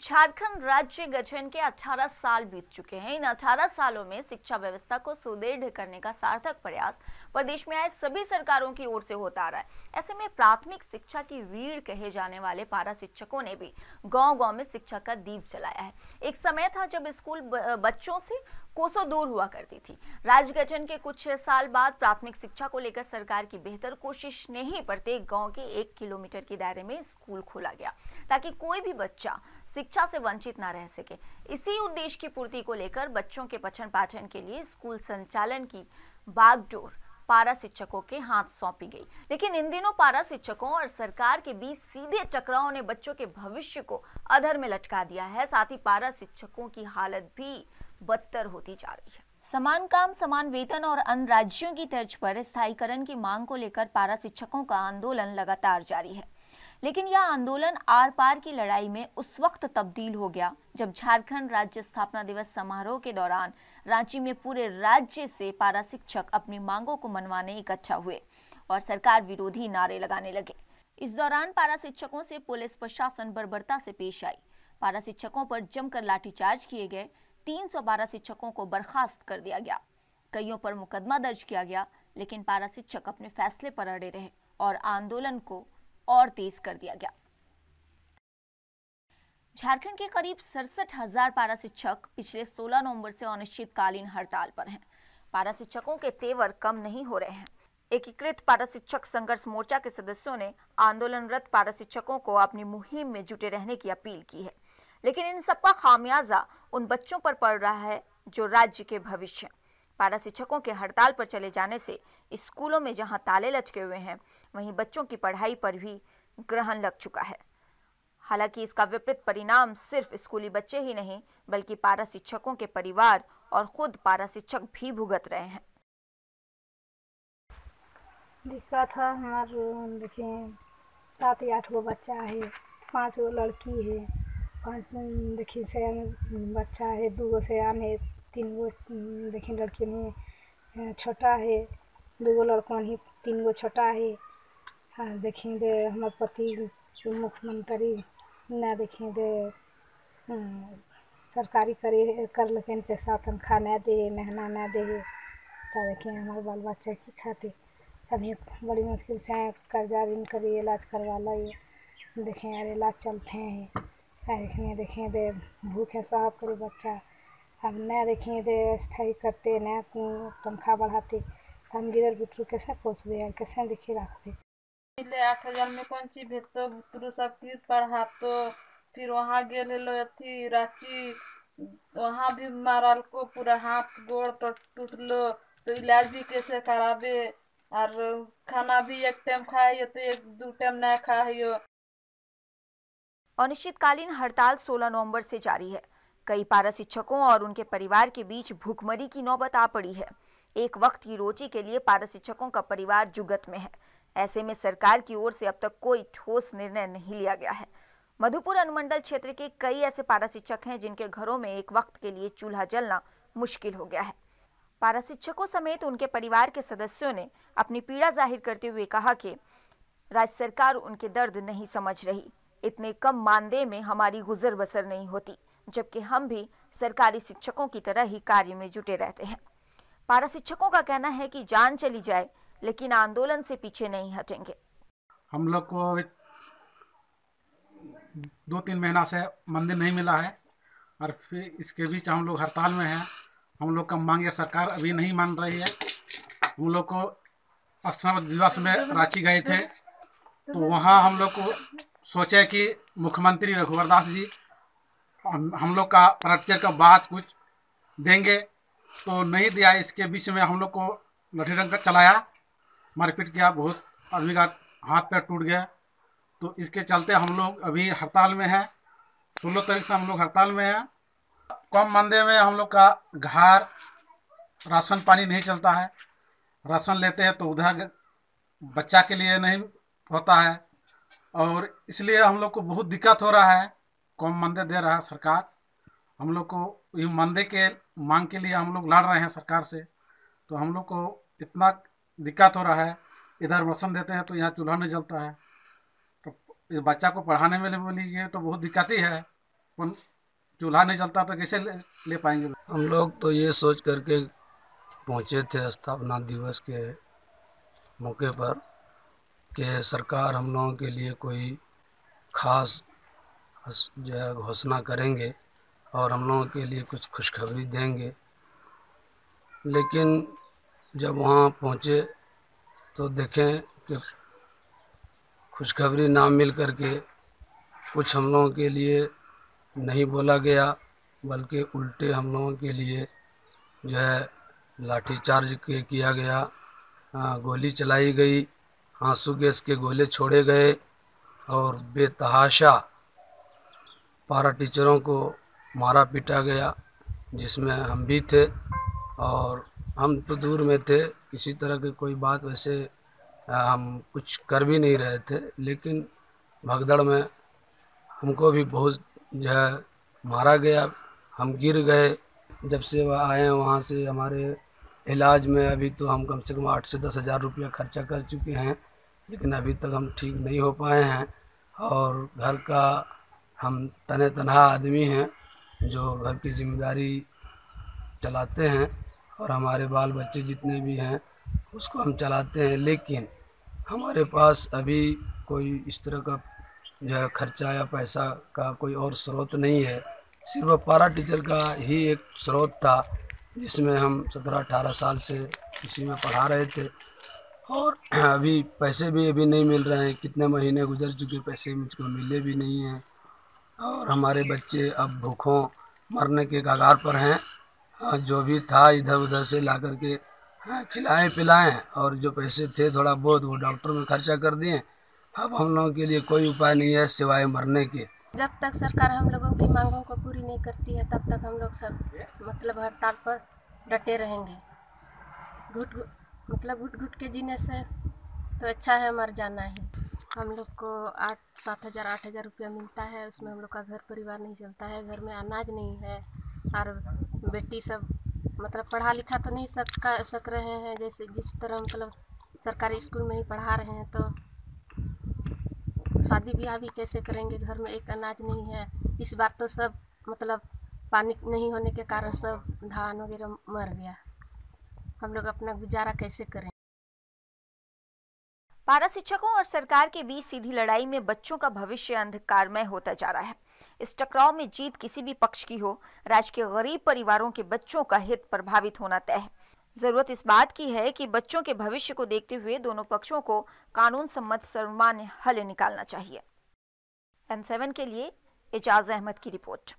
झारखंड राज्य गठन के 18 साल बीत चुके हैं। इन 18 सालों में शिक्षा व्यवस्था को सुदृढ़ करने का सार्थक प्रयास प्रदेश में आए सभी सरकारों की ओर से होता आ रहा है। ऐसे में प्राथमिक शिक्षा की रीढ़ कहे जाने वाले पारा शिक्षकों ने भी गांव-गांव में शिक्षा का दीप जलाया है। एक समय था जब स्कूल बच्चों से कोसों दूर हुआ करती थी। राज्य गठन के कुछ साल बाद प्राथमिक शिक्षा को लेकर सरकार की बेहतर कोशिश ने ही प्रत्येक गांव के 1 किलोमीटर के दायरे में स्कूल खोला गया ताकि कोई भी बच्चा शिक्षा से वंचित ना रह सके। इसी उद्देश्य की पूर्ति को लेकर बच्चों के पठन पाठन के लिए स्कूल संचालन की बागडोर पारा शिक्षकों के हाथ सौंपी गई। लेकिन इन दिनों पारा शिक्षकों और सरकार के बीच सीधे टकराव ने बच्चों के भविष्य को अधर में लटका दिया है। साथ ही पारा शिक्षकों की हालत भी बदतर होती जा रही है। समान काम समान वेतन और अन्य राज्यों की तर्ज पर स्थायीकरण की मांग को लेकर पारा शिक्षकों का आंदोलन लगातार जारी है। लेकिन यह आंदोलन आर पार की लड़ाई में उस वक्त तब्दील हो गया जब झारखंड राज्य स्थापना दिवस समारोह के दौरान रांची में पूरे राज्य से पारा शिक्षक अपनी मांगों को मनवाने इकट्ठा हुए और सरकार विरोधी नारे लगाने लगे। इस दौरान पारा शिक्षकों से पुलिस प्रशासन बर्बरता से पेश आई। पारा शिक्षकों पर जमकर लाठीचार्ज किए गए। 312 शिक्षकों को बर्खास्त कर दिया गया। कईयों पर मुकदमा दर्ज किया गया, लेकिन पारा शिक्षक अपने फैसले पर अड़े रहे और आंदोलन को और तेज कर दिया गया। झारखंड के करीब 67,000 पारा शिक्षक पिछले 16 नवंबर से अनिश्चितकालीन हड़ताल पर हैं। पारा शिक्षकों के तेवर कम नहीं हो रहे हैं। एकीकृत पारा शिक्षक संघर्ष मोर्चा के सदस्यों ने आंदोलनरत पारा शिक्षकों को अपनी मुहिम में जुटे रहने की अपील की है। लेकिन इन सबका खामियाजा उन बच्चों पर पड़ रहा है जो राज्य के भविष्य। पारा शिक्षकों के हड़ताल पर चले जाने से स्कूलों में जहां ताले लटके हुए हैं, वहीं बच्चों की पढ़ाई पर भी ग्रहण लग चुका है। हालांकि इसका विपरीत परिणाम सिर्फ स्कूली बच्चे ही नहीं, बल्कि पारा शिक्षकों के परिवार और खुद पारा शिक्षक भी भुगत रहे हैं। दिक्कत है हमारे, देखिए 7 या 8 गो बच्चा है, 5 गो लड़की है, 5 देखिए से बच्चा है, 2 गो से है, 3 गो देखिए लड़की में छोटा है, 2 गो लड़कों ही, 3 गो छोटा है। हाँ देखिए दे हमारे पति मुख्यमंत्री न देखिए दे सरकारी कर लेकिन पैसा तनख्वाह न दे, महीना न दे, तो देखिए हमारे बाल बच्चे की खातिर अभी बड़ी मुश्किल से कर्जा ऋण करिए इलाज करवा लो। देखें यार इलाज चलते हैं, देखें दे भूखे साहब करे बच्चा, अब न देखें दे स्थायी करते न तनख्वाह बढ़ाते, हम गिरल बुतरू कैसे पोसबे यार, कैसे देखिए रखते। 8,000 में कौन चीज भेजतो बुतरू सब की पढ़ातो, फिर वहाँ गेल लो अथी रांची, वहाँ भी मारल को पूरा हाथ गोड़ तो टूटलो, तो इलाज भी कैसे कराबे, और खाना भी एक टाइम खाइए तो 1-2 टाइम न खाइयो। अनिश्चितकालीन हड़ताल 16 नवंबर से जारी है। कई पारा शिक्षकों और उनके परिवार के बीच भूखमरी की नौबत आ पड़ी है। एक वक्त की रोटी के लिए पारा शिक्षकों का परिवार जुगत में है। ऐसे में सरकार की ओर से अब तक कोई ठोस निर्णय नहीं लिया गया है। मधुपुर अनुमंडल क्षेत्र के कई ऐसे पारा शिक्षक हैं जिनके घरों में एक वक्त के लिए चूल्हा जलना मुश्किल हो गया है। पारा शिक्षकों समेत उनके परिवार के सदस्यों ने अपनी पीड़ा जाहिर करते हुए कहा कि राज्य सरकार उनके दर्द नहीं समझ रही। इतने कम मानदेय में हमारी गुजर बसर नहीं होती, जबकि हम भी सरकारी शिक्षकों की तरह ही कार्य में जुटे रहते हैं। पारा शिक्षकों का कहना है कि जान चली जाए लेकिन आंदोलन से पीछे नहीं हटेंगे। हम लोग को 2-3 महीना से मंदिर नहीं मिला है और फिर इसके बीच हम लोग हड़ताल में हैं। हम लोग का मांग सरकार अभी नहीं मान रही है। हम लोग को स्थापना दिवस में रांची गए थे, तो वहाँ हम लोग को सोचे कि मुख्यमंत्री रघुवर दास जी हम लोग का परिचय का बात कुछ देंगे, तो नहीं दिया। इसके बीच में हम लोग को लाठी डंडा चलाया, मारपीट किया, बहुत आदमी का हाथ पैर टूट गया। तो इसके चलते हम लोग अभी हड़ताल में हैं। 16 तारीख से हम लोग हड़ताल में हैं। कम मानदेय में हम लोग का घर, राशन पानी नहीं चलता है। राशन लेते हैं तो उधर बच्चा के लिए नहीं होता है, और इसलिए हम लोग को बहुत दिक्कत हो रहा है। कम मानदेय दे रहा है सरकार। हम लोग को ये मानदेय के मांग के लिए हम लोग लड़ रहे हैं सरकार से, तो हम लोग को इतना दिक्कत हो रहा है। इधर राशन देते हैं तो यहाँ चूल्हा नहीं जलता है, तो इस बच्चा को पढ़ाने में लीजिए तो बहुत दिक्कत ही है। चूल्हा नहीं जलता तो कैसे ले पाएंगे। हम लोग तो ये सोच करके पहुँचे थे स्थापना दिवस के मौके पर कि सरकार हम लोगों के लिए कोई खास जो है घोषणा करेंगे और हम लोगों के लिए कुछ खुशखबरी देंगे, लेकिन जब वहाँ पहुँचे तो देखें कि खुशखबरी ना मिल करके कुछ हम लोगों के लिए नहीं बोला गया, बल्कि उल्टे हम लोगों के लिए जो है लाठीचार्ज किया गया, गोली चलाई गई, आंसू गैस के गोले छोड़े गए और बेतहाशा पारा टीचरों को मारा पीटा गया, जिसमें हम भी थे। और हम तो दूर में थे, किसी तरह की कोई बात वैसे हम कुछ कर भी नहीं रहे थे, लेकिन भगदड़ में हमको भी बहुत जो है मारा गया, हम गिर गए। जब से वह आए वहाँ से हमारे इलाज में अभी तो हम कम से कम 8 से 10 हज़ार रुपया खर्चा कर चुके हैं, लेकिन अभी तक हम ठीक नहीं हो पाए हैं। और घर का हम तने तनहा आदमी हैं जो घर की जिम्मेदारी चलाते हैं और हमारे बाल बच्चे जितने भी हैं उसको हम चलाते हैं, लेकिन हमारे पास अभी कोई इस तरह का जो है खर्चा या पैसा का कोई और स्रोत नहीं है। सिर्फ पारा टीचर का ही एक स्रोत था, जिसमें हम 17-18 साल से इसी में पढ़ा रहे थे और अभी पैसे भी अभी नहीं मिल रहे हैं। कितने महीने गुजर चुके, पैसे मुझको मिले भी नहीं हैं और हमारे बच्चे अब भूखों मरने के कगार पर हैं। जो भी था इधर उधर से ला करके खिलाएं पिलाएं और जो पैसे थे थोड़ा बहुत वो डॉक्टर में खर्चा कर दिए। अब हम लोगों के लिए कोई उपाय नहीं है सिवाय मरने के। जब तक सरकार हम लोगों की मांगों को पूरी नहीं करती है तब तक हम लोग सब हड़ताल पर डटे रहेंगे। घुट घुट के जीने से तो अच्छा है मर जाना ही। हम लोग को 8-7 हज़ार रुपया मिलता है, उसमें हम लोग का घर परिवार नहीं चलता है, घर में अनाज नहीं है और बेटी सब पढ़ा लिखा तो नहीं सक रहे हैं, जैसे जिस तरह सरकारी स्कूल में ही पढ़ा रहे हैं, तो शादी ब्याह भी कैसे करेंगे, घर में एक अनाज नहीं है। इस बार तो सब पानी नहीं होने के कारण सब धान वगैरह मर गया, हम लोग अपना गुजारा कैसे करें। पारा शिक्षकों और सरकार के बीच सीधी लड़ाई में बच्चों का भविष्य अंधकारमय होता जा रहा है। इस टकराव में जीत किसी भी पक्ष की हो, राज्य के गरीब परिवारों के बच्चों का हित प्रभावित होना तय है। जरूरत इस बात की है कि बच्चों के भविष्य को देखते हुए दोनों पक्षों को कानून सम्मत सर्वमान्य हल निकालना चाहिए। M7 के लिए एजाज अहमद की रिपोर्ट।